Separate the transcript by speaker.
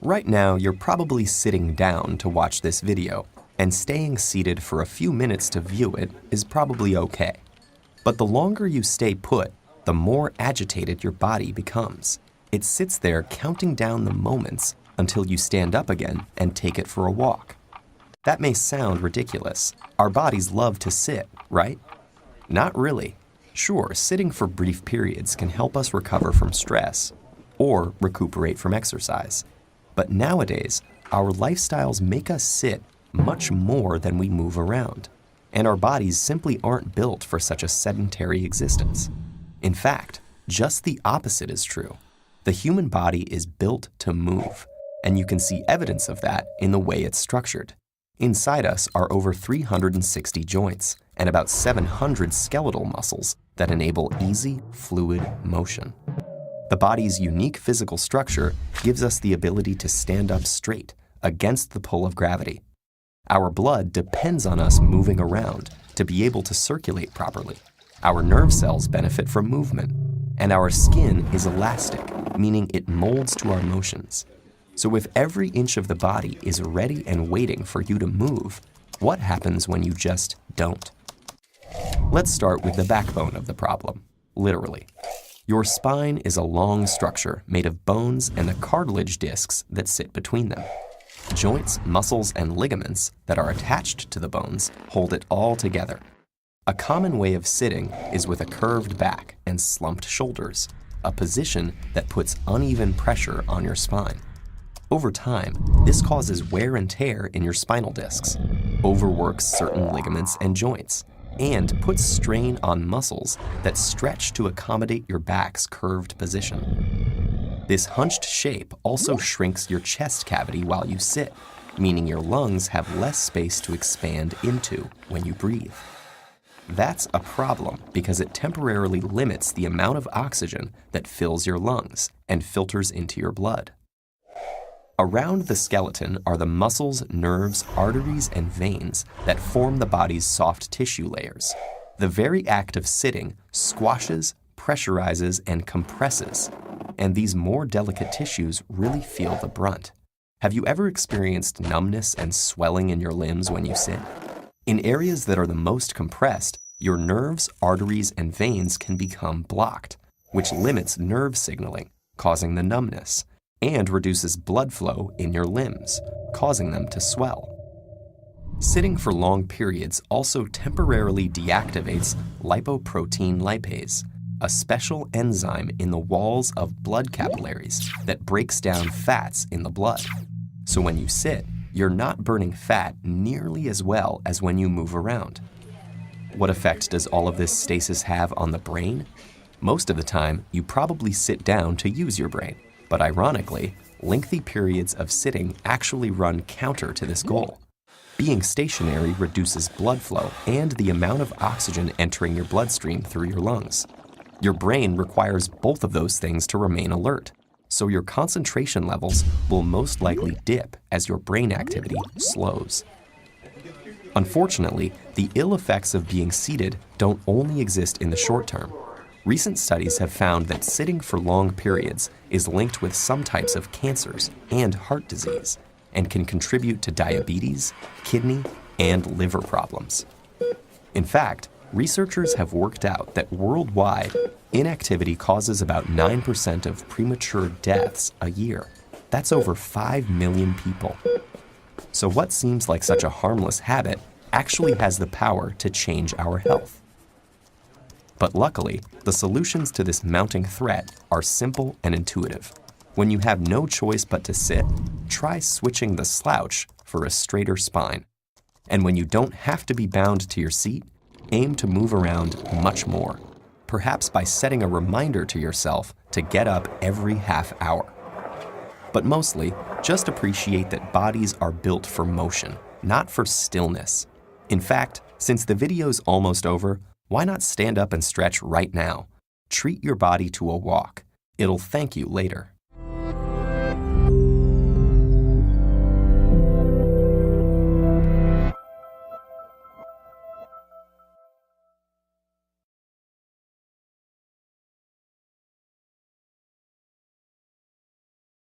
Speaker 1: Right now, you're probably sitting down to watch this video, and staying seated for a few minutes to view it is probably okay. But the longer you stay put, the more agitated your body becomes. It sits there counting down the moments until you stand up again and take it for a walk. That may sound ridiculous. Our bodies love to sit, right? Not really. Sure, sitting for brief periods can help us recover from stress or recuperate from exercise. But nowadays, our lifestyles make us sit much more than we move around, and our bodies simply aren't built for such a sedentary existence. In fact, just the opposite is true. The human body is built to move, and you can see evidence of that in the way it's structured. Inside us are over 360 joints and about 700 skeletal muscles that enable easy, fluid motion. The body's unique physical structure gives us the ability to stand up straight against the pull of gravity. Our blood depends on us moving around to be able to circulate properly. Our nerve cells benefit from movement, and our skin is elastic, meaning it molds to our motions. So if every inch of the body is ready and waiting for you to move, what happens when you just don't? Let's start with the backbone of the problem, literally. Your spine is a long structure made of bones and the cartilage discs that sit between them. Joints, muscles, and ligaments that are attached to the bones hold it all together. A common way of sitting is with a curved back and slumped shoulders, a position that puts uneven pressure on your spine. Over time, this causes wear and tear in your spinal discs, overworks certain ligaments and joints, and puts strain on muscles that stretch to accommodate your back's curved position. This hunched shape also shrinks your chest cavity while you sit, meaning your lungs have less space to expand into when you breathe. That's a problem because it temporarily limits the amount of oxygen that fills your lungs and filters into your blood. Around the skeleton are the muscles, nerves, arteries, and veins that form the body's soft tissue layers. The very act of sitting squashes, pressurizes, and compresses, and these more delicate tissues really feel the brunt. Have you ever experienced numbness and swelling in your limbs when you sit? In areas that are the most compressed, your nerves, arteries, and veins can become blocked, which limits nerve signaling, causing the numbness, and reduces blood flow in your limbs, causing them to swell. Sitting for long periods also temporarily deactivates lipoprotein lipase, a special enzyme in the walls of blood capillaries that breaks down fats in the blood. So when you sit, you're not burning fat nearly as well as when you move around. What effect does all of this stasis have on the brain? Most of the time, you probably sit down to use your brain. But ironically, lengthy periods of sitting actually run counter to this goal. Being stationary reduces blood flow and the amount of oxygen entering your bloodstream through your lungs. Your brain requires both of those things to remain alert, so your concentration levels will most likely dip as your brain activity slows. Unfortunately, the ill effects of being seated don't only exist in the short term. Recent studies have found that sitting for long periods is linked with some types of cancers and heart disease, and can contribute to diabetes, kidney, and liver problems. In fact, researchers have worked out that worldwide, inactivity causes about 9% of premature deaths a year. That's over 5 million people. So what seems like such a harmless habit actually has the power to change our health. But luckily, the solutions to this mounting threat are simple and intuitive. When you have no choice but to sit, try switching the slouch for a straighter spine. And when you don't have to be bound to your seat, aim to move around much more, perhaps by setting a reminder to yourself to get up every half hour. But mostly, just appreciate that bodies are built for motion, not for stillness. In fact, since the video's almost over, why not stand up and stretch right now? Treat your body to a walk. It'll thank you later.